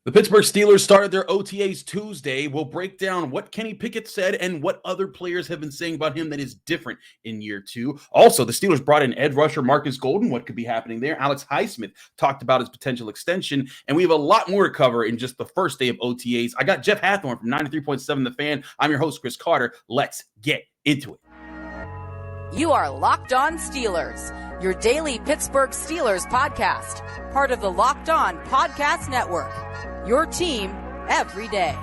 The Pittsburgh Steelers started their OTAs Tuesday. We'll break down what Kenny Pickett said and what other players have been saying about him that is different in year two. Also, the Steelers brought in edge rusher Markus Golden. What could be happening there? Alex Highsmith talked about his potential extension, and we have a lot more to cover in just the first day of OTAs. I got Jeff Hathorn from 93.7 The Fan. I'm your host, Chris Carter. Let's get into it. You are Locked On Steelers, your daily Pittsburgh Steelers podcast, part of the Locked On Podcast Network. Your team every day.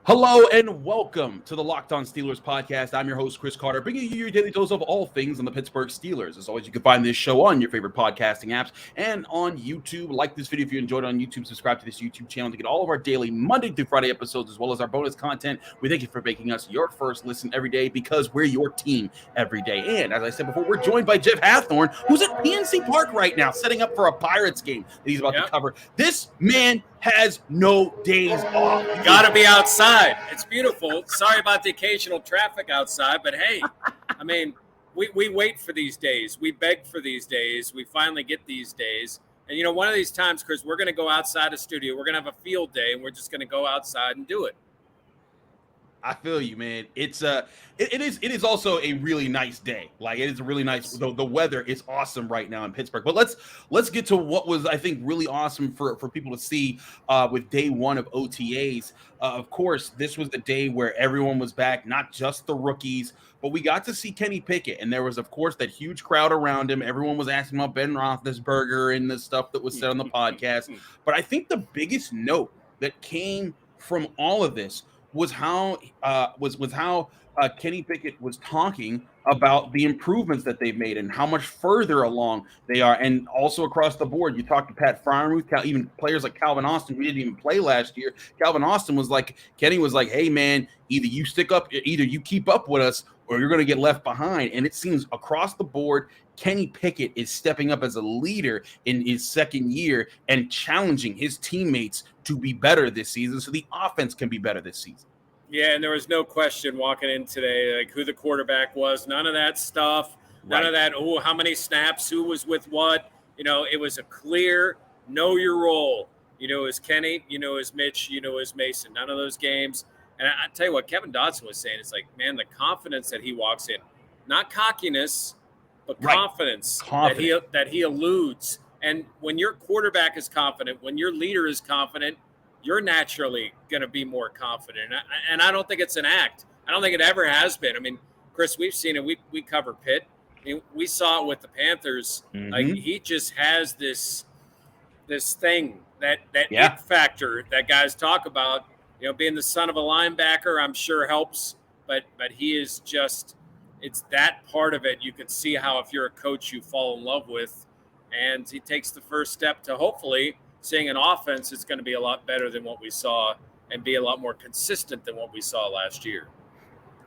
Hello and welcome to the Locked On Steelers podcast. I'm your host, Chris Carter, bringing you your daily dose of all things on the Pittsburgh Steelers. As always, you can find this show on your favorite podcasting apps and on YouTube. Like this video if you enjoyed it on YouTube. Subscribe to this YouTube channel to get all of our daily Monday through Friday episodes, as well as our bonus content. We thank you for making us your first listen every day because we're your team every day. And as I said before, we're joined by Jeff Hathorn, who's at PNC Park right now, setting up for a Pirates game that he's about to cover. This man has no days off. You gotta be outside. It's beautiful. Sorry about the occasional traffic outside, but hey, I mean, we wait for these days. We beg for these days. We finally get these days. And you know, one of these times, Chris, we're gonna go outside the studio. We're gonna have a field day, and we're just gonna go outside and do it. I feel you, man. It's it is also a really nice day. Like, it is a really nice. The weather is awesome right now in Pittsburgh. But let's get to what was, I think, really awesome for people to see with day one of OTAs. Of course, this was the day where everyone was back, not just the rookies, but we got to see Kenny Pickett, and there was, of course, that huge crowd around him. Everyone was asking about Ben Roethlisberger and the stuff that was said on the podcast. But I think the biggest note that came from all of this was how Kenny Pickett was talking about the improvements that they've made and how much further along they are. And also across the board, you talked to Pat Freiermuth, even players like Calvin Austin, who didn't even play last year. Calvin Austin was like, Kenny was like, hey, man, either you keep up with us or you're going to get left behind. And it seems across the board, Kenny Pickett is stepping up as a leader in his second year and challenging his teammates to be better this season so the offense can be better this season. Yeah, and there was no question walking in today, like who the quarterback was, none of that stuff, none of that, how many snaps, who was with what. You know, it was a clear, know your role. You know, as Kenny, you know, as Mitch, you know, as Mason, none of those games. And I tell you what, Kevin Dotson was saying, it's like, man, the confidence that he walks in, not cockiness, but confidence. That he eludes. And when your quarterback is confident, when your leader is confident, you're naturally going to be more confident. And I don't think it's an act. I don't think it ever has been. I mean, Chris, we've seen it. We cover Pitt. I mean, we saw it with the Panthers. Mm-hmm. Like, he just has this thing, that it factor that guys talk about. You know, being the son of a linebacker, I'm sure helps. But he is just, it's that part of it. You can see how if you're a coach you fall in love with. And he takes the first step to hopefully seeing an offense that's going to be a lot better than what we saw and be a lot more consistent than what we saw last year.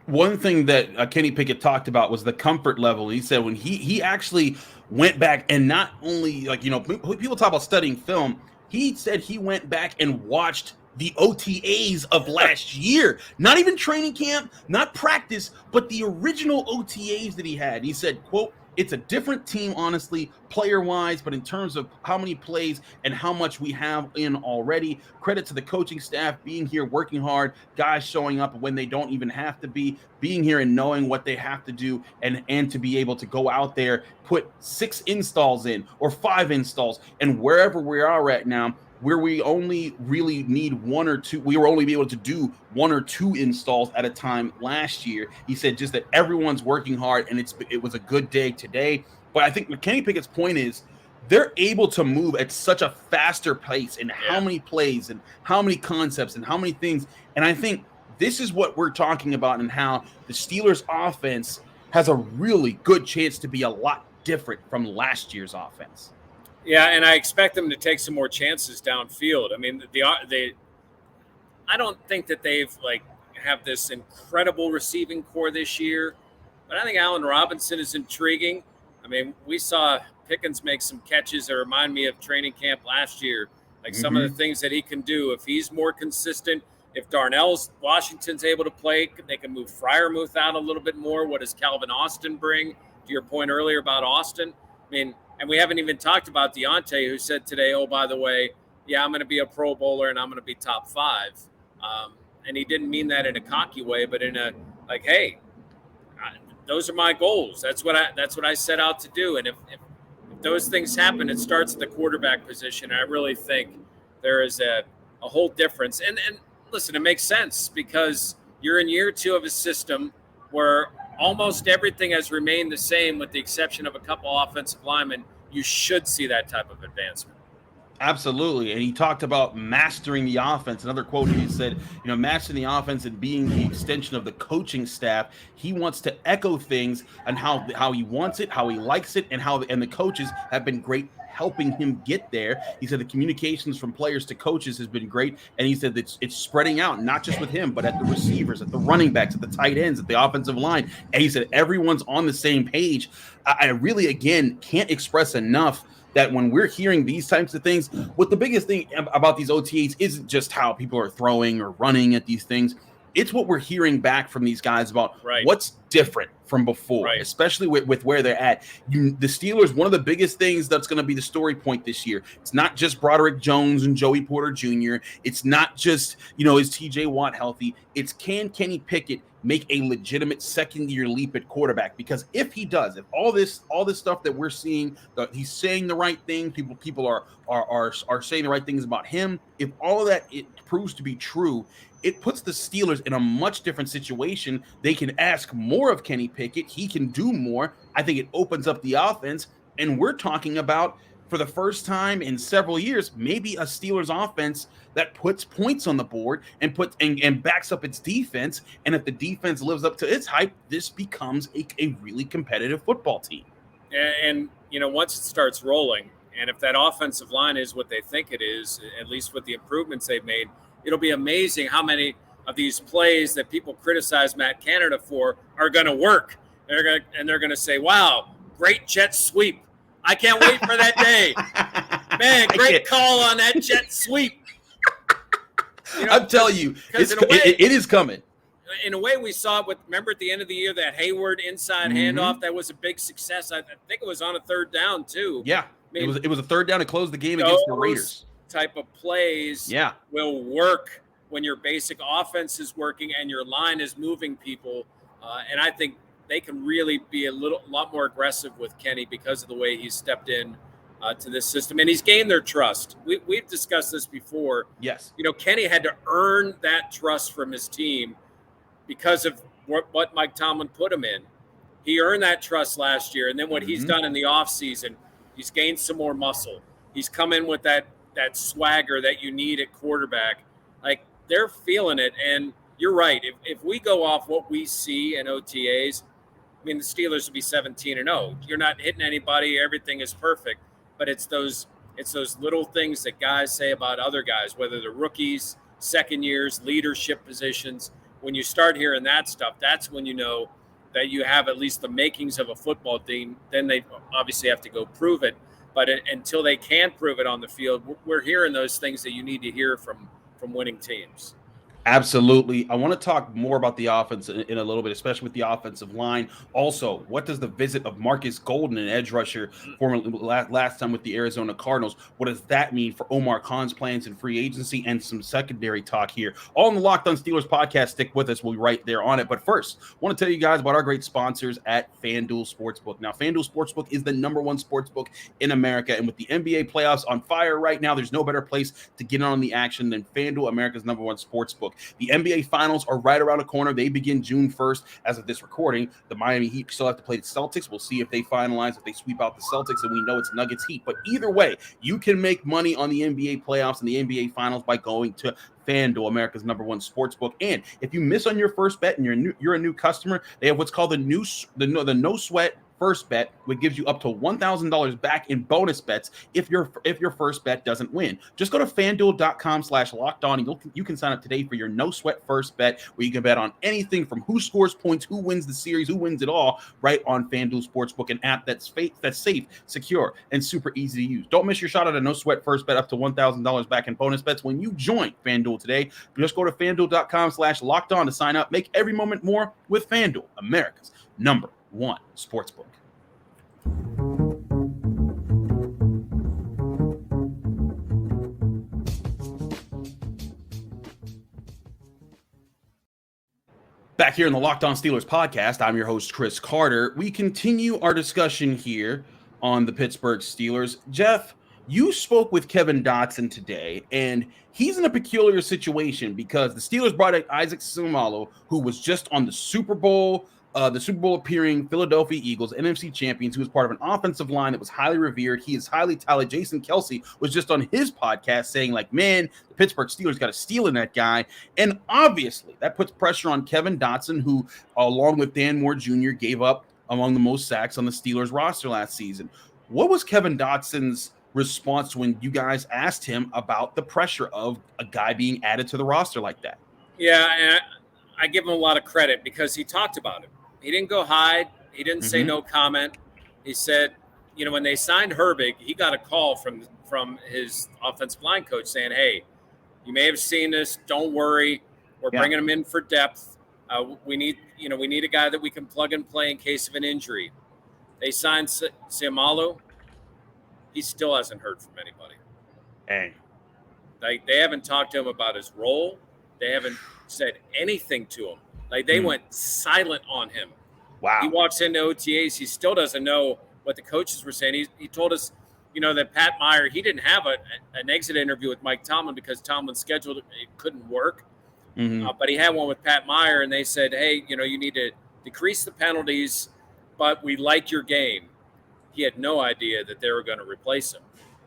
One thing that Kenny Pickett talked about was the comfort level. He said when he actually went back and not only, like, you know, people talk about studying film. He said he went back and watched the OTAs of last year, not even training camp, not practice, but the original OTAs that he had. He said, quote, it's a different team, honestly, player-wise, but in terms of how many plays and how much we have in already, credit to the coaching staff being here, working hard, guys showing up when they don't even have to be, being here and knowing what they have to do, and to be able to go out there, put 6 installs in or 5 installs, and wherever we are right now, where we only really need 1 or 2, we were only able to do 1 or 2 installs at a time last year. He said just that everyone's working hard, and it was a good day today. But I think Kenny Pickett's point is they're able to move at such a faster pace in how many plays and how many concepts and how many things. And I think this is what we're talking about and how the Steelers offense has a really good chance to be a lot different from last year's offense. Yeah, and I expect them to take some more chances downfield. I mean, I don't think that they've have this incredible receiving core this year, but I think Allen Robinson is intriguing. I mean, we saw Pickens make some catches that remind me of training camp last year, like some of the things that he can do. If he's more consistent, If Washington's able to play, they can move Freiermuth out a little bit more. What does Calvin Austin bring? To your point earlier about Austin, I mean, and we haven't even talked about Diontae, who said today, oh, by the way, yeah, I'm going to be a Pro Bowler and I'm going to be top 5. And he didn't mean that in a cocky way, but in a like, hey, those are my goals. That's what I set out to do. And if those things happen, it starts at the quarterback position. I really think there is a whole difference. And listen, it makes sense because you're in year 2 of a system where almost everything has remained the same with the exception of a couple offensive linemen. You should see that type of advancement. Absolutely. And he talked about mastering the offense. Another quote, he said, mastering the offense and being the extension of the coaching staff. He wants to echo things and how he wants it, how he likes it, and the coaches have been great helping him get there. He said the communications from players to coaches has been great. And he said that it's spreading out, not just with him, but at the receivers, at the running backs, at the tight ends, at the offensive line. And he said everyone's on the same page. I really, again, can't express enough that when we're hearing these types of things, what the biggest thing about these OTAs isn't just how people are throwing or running at these things. It's what we're hearing back from these guys about what's different from before, especially with where they're at. The Steelers, one of the biggest things that's going to be the story point this year, it's not just Broderick Jones and Joey Porter Jr. It's not just, is TJ Watt healthy? It's can Kenny Pickett make a legitimate second-year leap at quarterback? Because if he does, if all this stuff that we're seeing, he's saying the right thing, people are saying the right things about him, if all of that it proves to be true, it puts the Steelers in a much different situation. They can ask more of Kenny Pickett. He can do more. I think it opens up the offense, and we're talking about, for the first time in several years, maybe a Steelers offense that puts points on the board and backs up its defense. And if the defense lives up to its hype, this becomes a really competitive football team. And once it starts rolling, and if that offensive line is what they think it is, at least with the improvements they've made, it'll be amazing how many of these plays that people criticize Matt Canada for are going to work. They're going to say, wow, great jet sweep. I can't wait for that day. Man, great call on that jet sweep. I'm telling you, it is coming. In a way, we saw it remember at the end of the year, that Hayward inside handoff, that was a big success. I think it was on a third down, too. Yeah, it was a third down to close the game against the Raiders. Type of plays will work when your basic offense is working and your line is moving people. And I think they can really be a lot more aggressive with Kenny because of the way he's stepped in to this system. And he's gained their trust. We've discussed this before. Yes. Kenny had to earn that trust from his team because of what Mike Tomlin put him in. He earned that trust last year. And then what he's done in the offseason, he's gained some more muscle. He's come in with that swagger that you need at quarterback. Like, they're feeling it. And you're right. If we go off what we see in OTAs, I mean, the Steelers will be 17-0. You're not hitting anybody. Everything is perfect. But it's those little things that guys say about other guys, whether they're rookies, second years, leadership positions. When you start hearing that stuff, that's when you know that you have at least the makings of a football team. Then they obviously have to go prove it. But until they can prove it on the field, we're hearing those things that you need to hear from winning teams. Absolutely. I want to talk more about the offense in a little bit, especially with the offensive line. Also, what does the visit of Markus Golden, an edge rusher, formerly last time with the Arizona Cardinals, what does that mean for Omar Khan's plans in free agency and some secondary talk here? All in the Locked On Steelers podcast. Stick with us. We'll be right there on it. But first, I want to tell you guys about our great sponsors at FanDuel Sportsbook. Now, FanDuel Sportsbook is the #1 sportsbook in America. And with the NBA playoffs on fire right now, there's no better place to get on the action than FanDuel, America's #1 sportsbook. The NBA Finals are right around the corner. They begin June 1st. As of this recording, the Miami Heat still have to play the Celtics. We'll see if they finalize, if they sweep out the Celtics, and we know it's Nuggets Heat. But either way, you can make money on the NBA playoffs and the NBA Finals by going to FanDuel, America's #1 sportsbook. And if you miss on your first bet and you're a new customer, they have what's called the no sweat first bet, which gives you up to $1,000 back in bonus bets if your first bet doesn't win. Just go to FanDuel.com/lockedon and you can sign up today for your no sweat first bet, where you can bet on anything from who scores points, who wins the series, who wins it all, right on FanDuel Sportsbook, an app that's safe, secure, and super easy to use. Don't miss your shot at a no sweat first bet up to $1,000 back in bonus bets when you join FanDuel today. Just go to FanDuel.com/lockedon to sign up. Make every moment more with FanDuel, America's #1 sportsbook. Back here in the Locked On Steelers podcast, I'm your host, Chris Carter. We continue our discussion here on the Pittsburgh Steelers. Jeff, you spoke with Kevin Dotson today, and he's in a peculiar situation because the Steelers brought in Isaac Seumalo, who was just on the Super Bowl appearing Philadelphia Eagles, NFC champions, who was part of an offensive line that was highly revered. He is highly touted. Jason Kelce was just on his podcast saying, like, man, the Pittsburgh Steelers got a steal in that guy. And obviously that puts pressure on Kevin Dotson, who, along with Dan Moore Jr., gave up among the most sacks on the Steelers roster last season. What was Kevin Dotson's response when you guys asked him about the pressure of a guy being added to the roster like that? Yeah, and I give him a lot of credit because he talked about it. He didn't go hide. He didn't say no comment. He said, you know, when they signed Herbig, he got a call from his offensive line coach saying, hey, you may have seen this. Don't worry. We're bringing him in for depth. We need a guy that we can plug and play in case of an injury. They signed Seumalo. He still hasn't heard from anybody. Hey. Like, they haven't talked to him about his role. They haven't said anything to him. Like, they went silent on him. Wow. He walks into OTAs. He still doesn't know what the coaches were saying. He told us, you know, that Pat Meyer, he didn't have an exit interview with Mike Tomlin because Tomlin scheduled it. It couldn't work. But he had one with Pat Meyer, and they said, hey, you know, you need to decrease the penalties, but we like your game. He had no idea that they were going to replace him.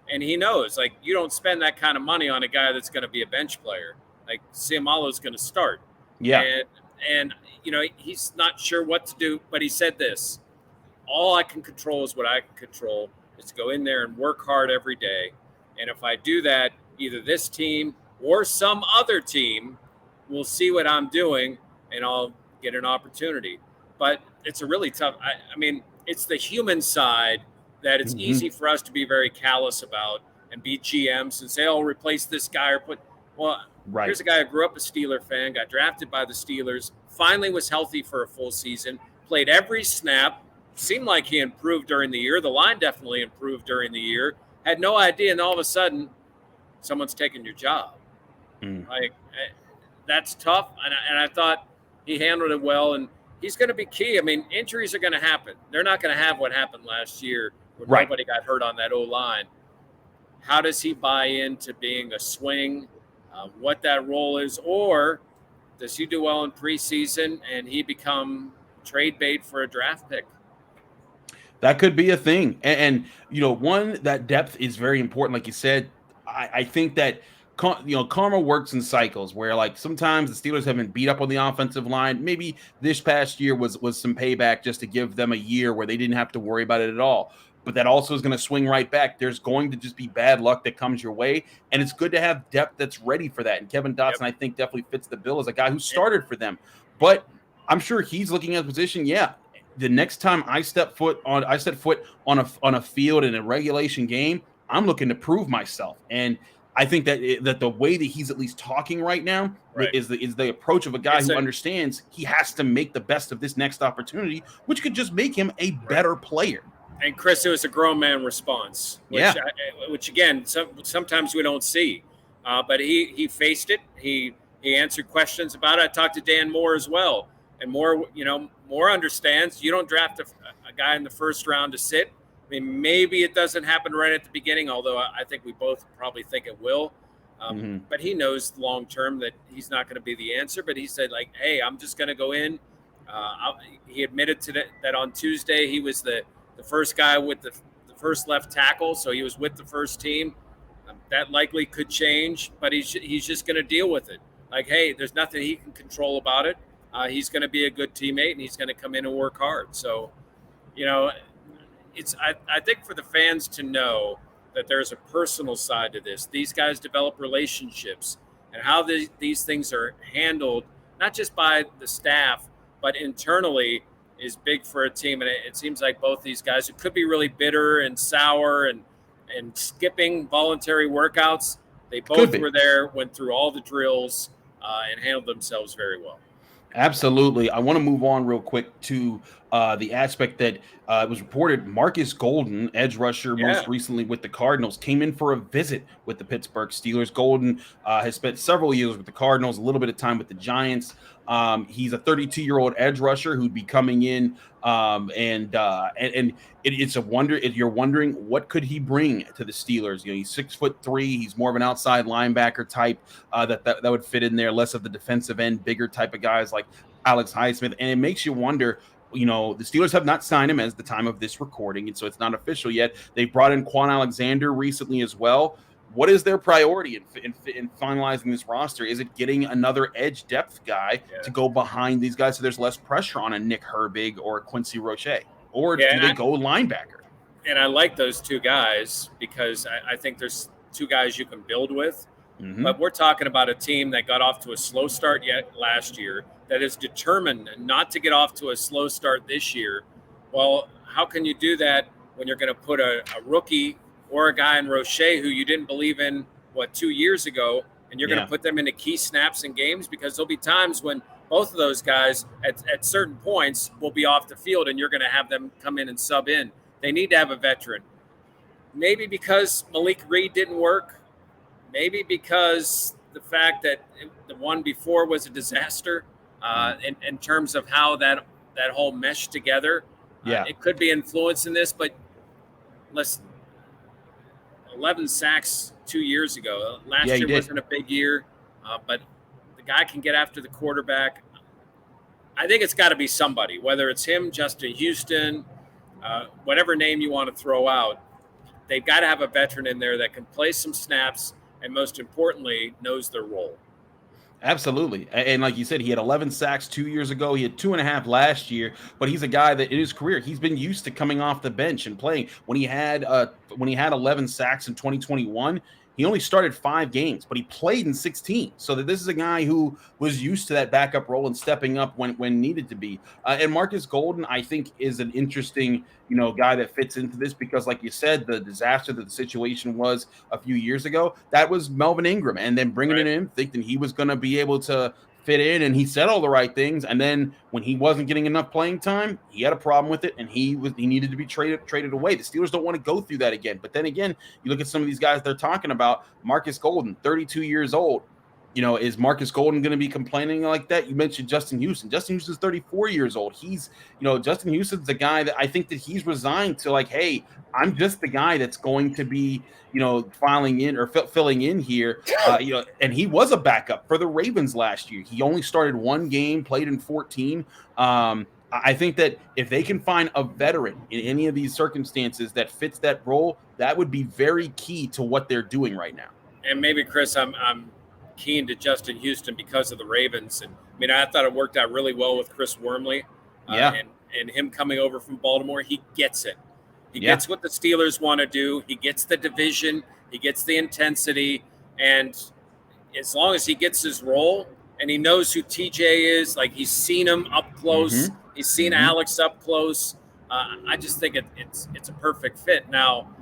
And he knows, like, you don't spend that kind of money on a guy that's going to be a bench player. Like, Seumalo is going to start. Yeah. And, you know, he's not sure what to do, but he said this: all I can control is what I can control, is to go in there and work hard every day. And if I do that, either this team or some other team will see what I'm doing, and I'll get an opportunity. But it's a really tough, I mean, it's the human side that it's easy for us to be very callous about and be GMs and say, oh, replace this guy or put, well, right. Here's a guy who grew up a Steeler fan, got drafted by the Steelers, finally was healthy for a full season, played every snap, seemed like he improved during the year. The line definitely improved during the year. Had no idea, and all of a sudden, someone's taking your job. Like, that's tough, and I thought he handled it well, and he's going to be key. I mean, injuries are going to happen. They're not going to have what happened last year where nobody got hurt on that O-line. How does he buy into being a swing, what that role is, or does he do well in preseason and he become trade bait for a draft pick? That could be a thing. And you know, one, that depth is very important. Like you said, I think that, you know, karma works in cycles where, like, sometimes the Steelers have been beat up on the offensive line. Maybe this past year was some payback just to give them a year where they didn't have to worry about it at all. But that also is going to swing right back. There's going to just be bad luck that comes your way. And it's good to have depth that's ready for that. And Kevin Dotson, I think, definitely fits the bill as a guy who started for them. But I'm sure he's looking at a position, the next time I set foot on a field in a regulation game, I'm looking to prove myself. And I think that the way that he's at least talking right now is the approach of a guy who understands he has to make the best of this next opportunity, which could just make him a better player. And Chris, it was a grown man response, which again, sometimes we don't see. But he faced it. He answered questions about it. I talked to Dan Moore as well, and Moore understands you don't draft a guy in the first round to sit. I mean, maybe it doesn't happen right at the beginning, although I think we both probably think it will. But he knows long term that he's not going to be the answer. But he said, like, hey, I'm just going to go in. He admitted to that on Tuesday he was the first guy with the first left tackle, so he was with the first team. That likely could change, but he's just going to deal with it. Like, hey, there's nothing he can control about it. He's going to be a good teammate, and he's going to come in and work hard. So, I think for the fans to know that there's a personal side to this. These guys develop relationships, and how these things are handled, not just by the staff, but internally, is big for a team. And it seems like both these guys, who could be really bitter and sour and skipping voluntary workouts, they both were there, went through all the drills, and handled themselves very well. Absolutely. I want to move on real quick to the aspect that it was reported Markus Golden, edge rusher, most recently with the Cardinals, came in for a visit with the Pittsburgh Steelers. Golden has spent several years with the Cardinals, a little bit of time with the Giants. He's a 32-year-old edge rusher who'd be coming in, and it's a wonder if you're wondering what could he bring to the Steelers. He's 6'3". He's more of an outside linebacker type that would fit in there, less of the defensive end, bigger type of guys like Alex Highsmith. And it makes you wonder. The Steelers have not signed him as the time of this recording, and so it's not official yet. They brought in Quan Alexander recently as well. What is their priority in finalizing this roster? Is it getting another edge depth guy to go behind these guys so there's less pressure on a Nick Herbig or a Quincy Roche? Or do they go linebacker? And I like those two guys because I think there's two guys you can build with. Mm-hmm. But we're talking about a team that got off to a slow start last year, that is determined not to get off to a slow start this year. Well, how can you do that when you're going to put a rookie or a guy in Roche who you didn't believe in, 2 years ago, and you're going to put them into key snaps in games? Because there'll be times when both of those guys at certain points will be off the field, and you're going to have them come in and sub in. They need to have a veteran. Maybe because Malik Reed didn't work. Maybe because the fact that the one before was a disaster in terms of how that whole meshed together. It could be influencing this, but listen, 11 sacks 2 years ago. Last year wasn't a big year, but the guy can get after the quarterback. I think it's got to be somebody, whether it's him, Justin Houston, whatever name you want to throw out. They've got to have a veteran in there that can play some snaps and, most importantly, knows their role. Absolutely. And like you said, he had 11 sacks 2 years ago. He had 2.5 last year, but he's a guy that in his career, he's been used to coming off the bench and playing. When he had 11 sacks in 2021, he only started 5 games, but he played in 16. So that this is a guy who was used to that backup role and stepping up when needed to be. And Markus Golden, I think, is an interesting, guy that fits into this because, like you said, the disaster that the situation was a few years ago, that was Melvin Ingram. And then bringing it in, thinking he was going to be able to fit in, and he said all the right things. And then when he wasn't getting enough playing time, he had a problem with it, and he needed to be traded away. The Steelers don't want to go through that again. But then again, you look at some of these guys they're talking about. Markus Golden, 32 years old. Is Markus Golden going to be complaining like that? You mentioned Justin Houston. Justin Houston's 34 years old. He's, Justin Houston's the guy that I think that he's resigned to, like, hey, I'm just the guy that's going to be, filling in here. And he was a backup for the Ravens last year. He only started 1 game, played in 14. I think that if they can find a veteran in any of these circumstances that fits that role, that would be very key to what they're doing right now. And maybe, Chris, I'm keen to Justin Houston because of the Ravens. And I thought it worked out really well with Chris Wormley. And him coming over from Baltimore, he gets it. He gets what the Steelers want to do. He gets the division. He gets the intensity. And as long as he gets his role and he knows who TJ is, like he's seen him up close. Mm-hmm. He's seen Alex up close. I just think it's a perfect fit. Now,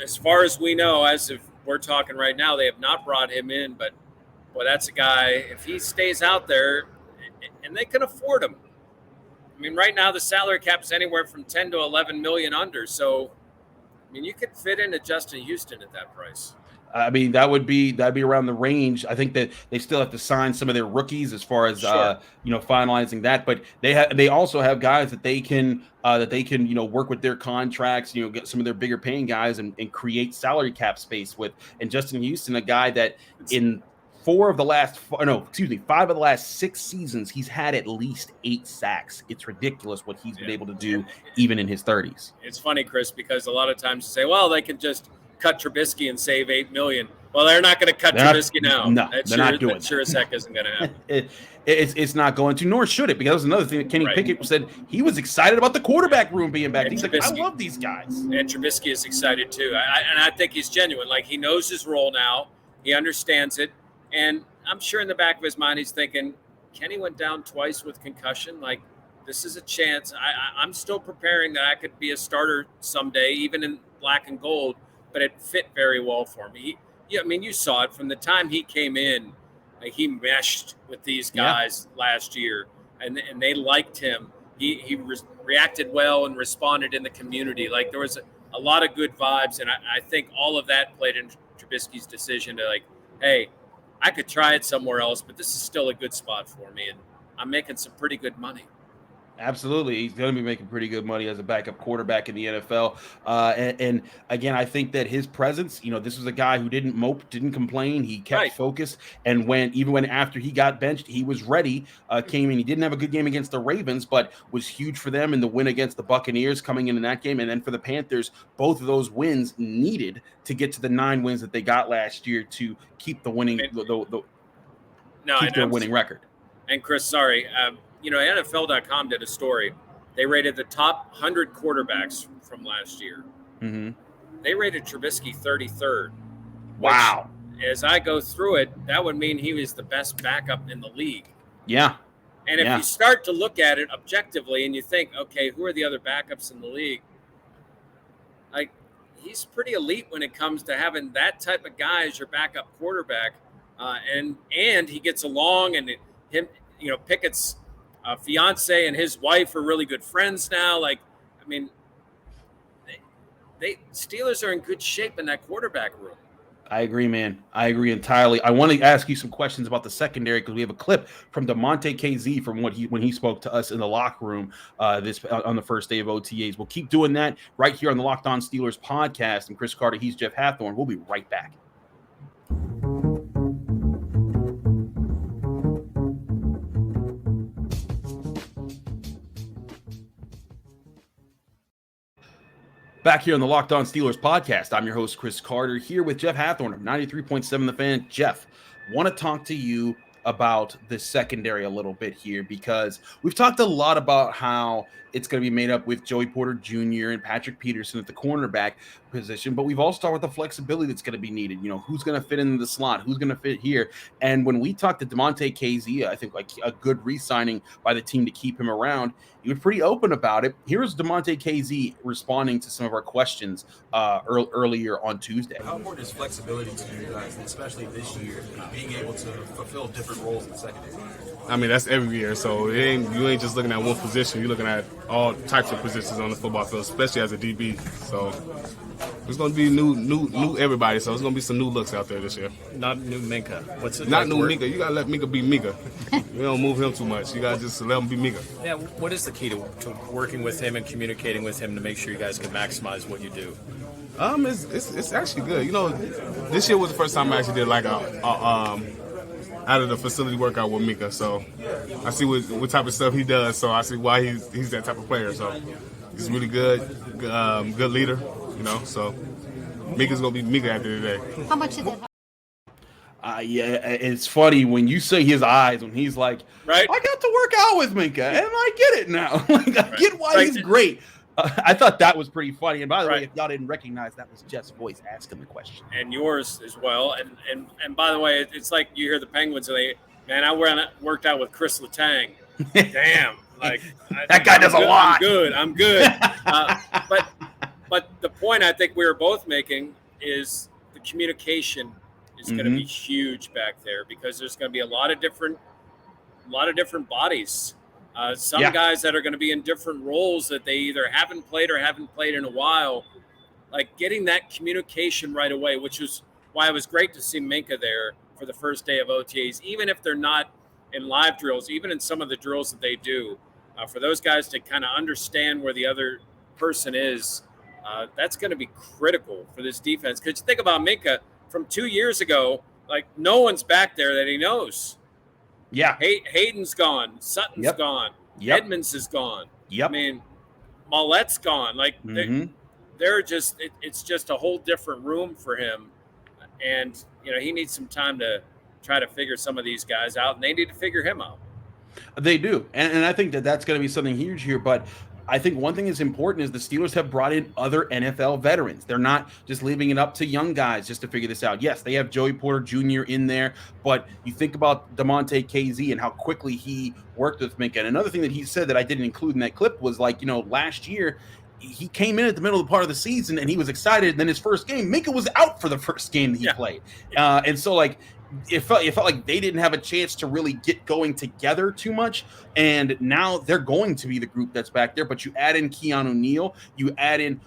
as far as we know, as of we're talking right now, they have not brought him in, but that's a guy, if he stays out there, and they can afford him. Right now the salary cap is anywhere from 10 to 11 million under. So, you could fit into Justin Houston at that price. That'd be around the range. I think that they still have to sign some of their rookies as far as finalizing that. But they also have guys that they can work with their contracts. Get some of their bigger paying guys and create salary cap space with. And Justin Houston, a guy that in 5 of the last 6 seasons, he's had at least 8 sacks. It's ridiculous what he's been able to do even in his 30s. It's funny, Chris, because a lot of times you say, well, they can just cut Trubisky and save $8 million. Well, they're not going to cut Trubisky now. No, they're not doing that. Sure as heck isn't going to happen. It's not going to, nor should it, because that was another thing that Kenny Pickett said. He was excited about the quarterback room being back. He's like, I love these guys. And Trubisky is excited too. And I think he's genuine. Like, he knows his role now. He understands it. And I'm sure in the back of his mind, he's thinking, Kenny went down twice with concussion. Like, this is a chance. I'm still preparing that I could be a starter someday, even in black and gold, but it fit very well for me. You saw it from the time he came in. Like, he meshed with these guys last year, and they liked him. He reacted well and responded in the community. Like, there was a lot of good vibes, and I think all of that played into Trubisky's decision to, like, hey, I could try it somewhere else, but this is still a good spot for me, and I'm making some pretty good money. Absolutely. He's going to be making pretty good money as a backup quarterback in the NFL. And again, I think that his presence, this was a guy who didn't mope, didn't complain. He kept focused. And when after he got benched, he was ready, came in. He didn't have a good game against the Ravens, but was huge for them in the win against the Buccaneers coming in that game. And then for the Panthers, both of those wins needed to get to the 9 wins that they got last year to keep the winning, their winning record. And Chris, sorry, NFL.com did a story. They rated the top 100 quarterbacks from last year. Mm-hmm. They rated Trubisky 33rd. Wow. As I go through it, that would mean he was the best backup in the league. Yeah. And if you start to look at it objectively and you think, okay, who are the other backups in the league? Like, he's pretty elite when it comes to having that type of guy as your backup quarterback. And he gets along, and Pickett's fiance and his wife are really good friends now. Like, I mean, Steelers are in good shape in that quarterback room. I agree, man. I agree entirely. I want to ask you some questions about the secondary because we have a clip from Damontae Kazee from when he spoke to us in the locker room on the first day of OTAs. We'll keep doing that right here on the Locked On Steelers podcast. I'm Chris Carter. He's Jeff Hathorn. We'll be right back. Back here on the Locked On Steelers podcast, I'm your host, Chris Carter, here with Jeff Hathorn of 93.7 The Fan. Jeff, want to talk to you about the secondary a little bit here because we've talked a lot about how it's going to be made up with Joey Porter Jr. and Patrick Peterson at the cornerback position, but we've also talked about the flexibility that's going to be needed. Who's going to fit in the slot, who's going to fit here. And when we talked to Damontae Kazee, I think like a good re-signing by the team to keep him around, he was pretty open about it. Here's Damontae Kazee responding to some of our questions earlier on Tuesday. How important is flexibility to you guys, especially this year, being able to fulfill different roles in the secondary? I mean, that's every year, so you ain't just looking at one position. You're looking at all types of positions on the football field, especially as a DB. So it's going to be new everybody. So it's going to be some new looks out there this year. Not new Minkah. What's it? Not new Minkah. You got to let Minkah be Minkah. You don't move him too much. You got to just let him be Minkah. Yeah. What is the key to working with him and communicating with him to make sure you guys can maximize what you do? It's actually good. This year was the first time I actually did like out of the facility workout with Minkah, so I see what type of stuff he does, so I see why he's that type of player. So he's really good leader, so Minkah's going to be Minkah at the end of the day. How much is it? It's funny when you see his eyes when he's like, right? I got to work out with Minkah, and I get it now. I get why he's great. I thought that was pretty funny. And by the way, if y'all didn't recognize, that was Jeff's voice asking the question. And yours as well. And by the way, it's like you hear the Penguins say, man, I worked out with Chris Letang. Damn. That guy does a lot. I'm good. But the point I think we were both making is the communication is going to be huge back there because there's going to be a lot of different bodies. Some guys that are going to be in different roles that they either haven't played in a while, like getting that communication right away, which is why it was great to see Minkah there for the first day of OTAs, even if they're not in live drills, even in some of the drills that they do, for those guys to kind of understand where the other person is, that's going to be critical for this defense. Because you think about Minkah from 2 years ago, like no one's back there that he knows. Yeah. Hayden's gone. Sutton's gone. Edmonds is gone. Yep. I mean, Maulet's gone. Like, they're just – it's just a whole different room for him. And, he needs some time to try to figure some of these guys out, and they need to figure him out. They do. And I think that's going to be something huge here. But I think one thing that's important is the Steelers have brought in other NFL veterans. They're not just leaving it up to young guys just to figure this out. Yes, they have Joey Porter Jr. in there, but you think about Damontae Kazee and how quickly he worked with Minkah. And another thing that he said that I didn't include in that clip was last year, he came in at the middle of the part of the season and he was excited. And then his first game, Minkah was out for the first game that he played. And so it felt like they didn't have a chance to really get going together too much. And now they're going to be the group that's back there. But you add in Keanu Neal, you add in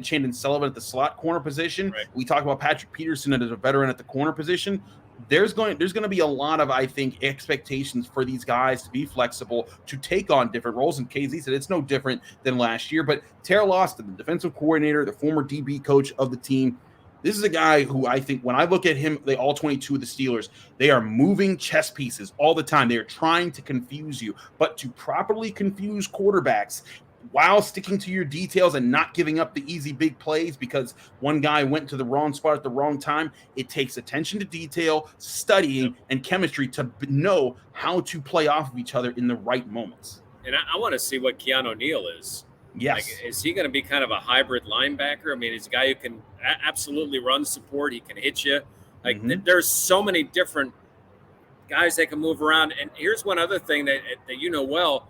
Chandon Sullivan at the slot corner position. Right. We talk about Patrick Peterson as a veteran at the corner position. There's going to be a lot of, I think, expectations for these guys to be flexible, to take on different roles. And KZ said it's no different than last year. But Terrell Austin, the defensive coordinator, the former DB coach of the team, this is a guy who I think when I look at him, all 22 of the Steelers, they are moving chess pieces all the time. They are trying to confuse you. But to properly confuse quarterbacks while sticking to your details and not giving up the easy big plays because one guy went to the wrong spot at the wrong time, it takes attention to detail, studying, and chemistry to know how to play off of each other in the right moments. And I want to see what Keanu Neal is. Yes. Is he going to be kind of a hybrid linebacker? I mean, he's a guy who can absolutely run support. He can hit you. There's so many different guys that can move around. And here's one other thing that well,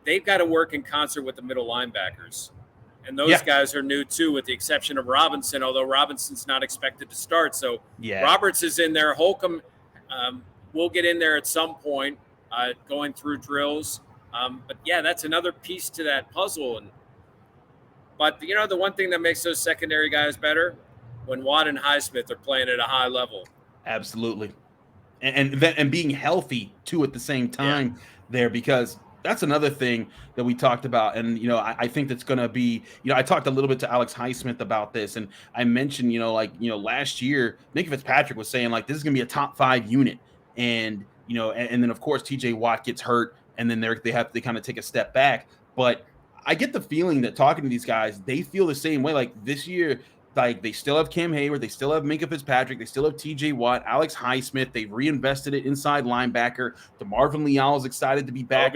they've got to work in concert with the middle linebackers. And those guys are new too, with the exception of Robinson, although Robinson's not expected to start. So Roberts is in there. Holcomb will get in there at some point, going through drills. But that's another piece to that puzzle. But the one thing that makes those secondary guys better, when Watt and Highsmith are playing at a high level. Absolutely, and being healthy too at the same time there, because that's another thing that we talked about. And I think that's going to be, I talked a little bit to Alex Highsmith about this, and I mentioned last year Minkah Fitzpatrick was saying this is going to be a top 5 unit, and and then of course TJ Watt gets hurt. And then they kind of take a step back. But I get the feeling that talking to these guys, they feel the same way. This year, they still have Cam Hayward, they still have Minkah Fitzpatrick, they still have TJ Watt, Alex Highsmith. They've reinvested it inside linebacker. DeMarvin Leal is excited to be back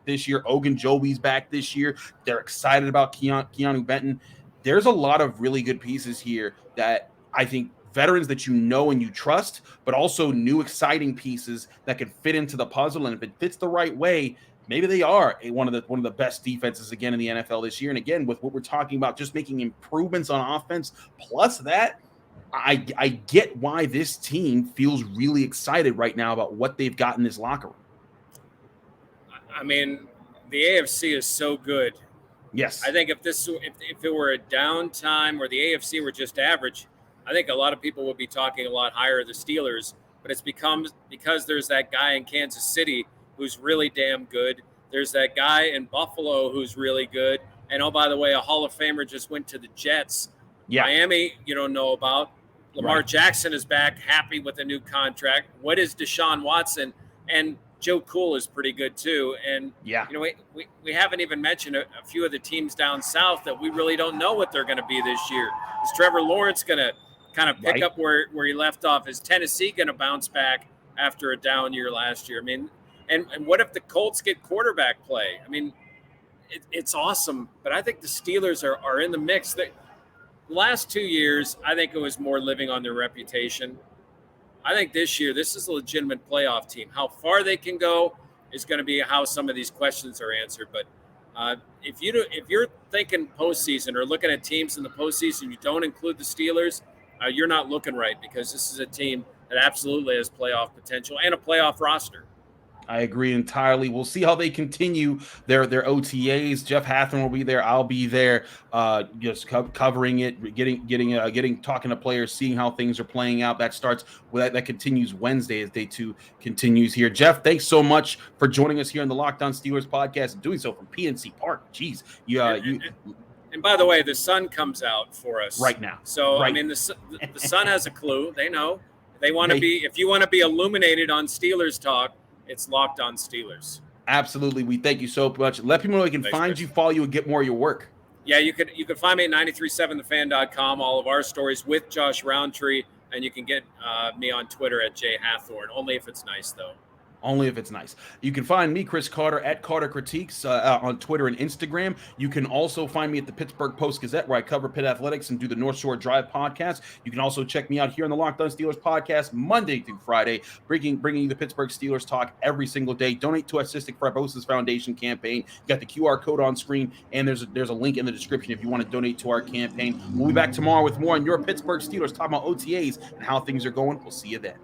this year. Ogunjobi's back this year. They're excited about Keanu Benton. There's a lot of really good pieces here that I think veterans that and you trust, but also new exciting pieces that can fit into the puzzle. And if it fits the right way, maybe they are one of the best defenses again in the NFL this year. And again, with what we're talking about, just making improvements on offense, plus that, I get why this team feels really excited right now about what they've got in this locker room. I mean, the AFC is so good. Yes. I think if it were a downtime where the AFC were just average, I think a lot of people would be talking a lot higher of the Steelers, but it's because there's that guy in Kansas City who's really damn good. There's that guy in Buffalo who's really good. And, oh, by the way, a Hall of Famer just went to the Jets. Yeah. Miami, you don't know about. Lamar Jackson is back, happy with a new contract. What is Deshaun Watson? And Joe Cool is pretty good too. And, we haven't even mentioned a few of the teams down south that we really don't know what they're going to be this year. Is Trevor Lawrence going to kind of pick up where he left off? Is Tennessee going to bounce back after a down year last year? I mean, and what if the Colts get quarterback play? I mean, it's awesome, but I think the Steelers are in the mix. The last 2 years, I think it was more living on their reputation. I think this year, this is a legitimate playoff team. How far they can go is going to be how some of these questions are answered. But if you're thinking postseason or looking at teams in the postseason, you don't include the Steelers, you're not looking right, because this is a team that absolutely has playoff potential and a playoff roster. I agree entirely. We'll see how they continue their OTAs. Jeff Hatham will be there. I'll be there, just covering it, getting talking to players, seeing how things are playing out. That starts with that continues Wednesday as day 2 continues here. Jeff, thanks so much for joining us here on the Locked On Steelers podcast and doing so from PNC Park. Jeez, and by the way, the sun comes out for us right now. So I mean, the sun has a clue. They know they want to be. If you want to be illuminated on Steelers talk, it's Locked On Steelers. Absolutely. We thank you so much. Let people know they can find you, follow you, and get more of your work. Yeah, you could find me at 937thefan.com, all of our stories with Josh Roundtree, and you can get me on Twitter at jhathorn, only if it's nice, though. Only if it's nice. You can find me, Chris Carter, at Carter Critiques on Twitter and Instagram. You can also find me at the Pittsburgh Post-Gazette, where I cover Pitt athletics and do the North Shore Drive podcast. You can also check me out here on the Locked On Steelers podcast Monday through Friday, bringing you the Pittsburgh Steelers talk every single day. Donate to our Cystic Fibrosis Foundation campaign. You got the QR code on screen, and there's a link in the description if you want to donate to our campaign. We'll be back tomorrow with more on your Pittsburgh Steelers, talking about OTAs and how things are going. We'll see you then.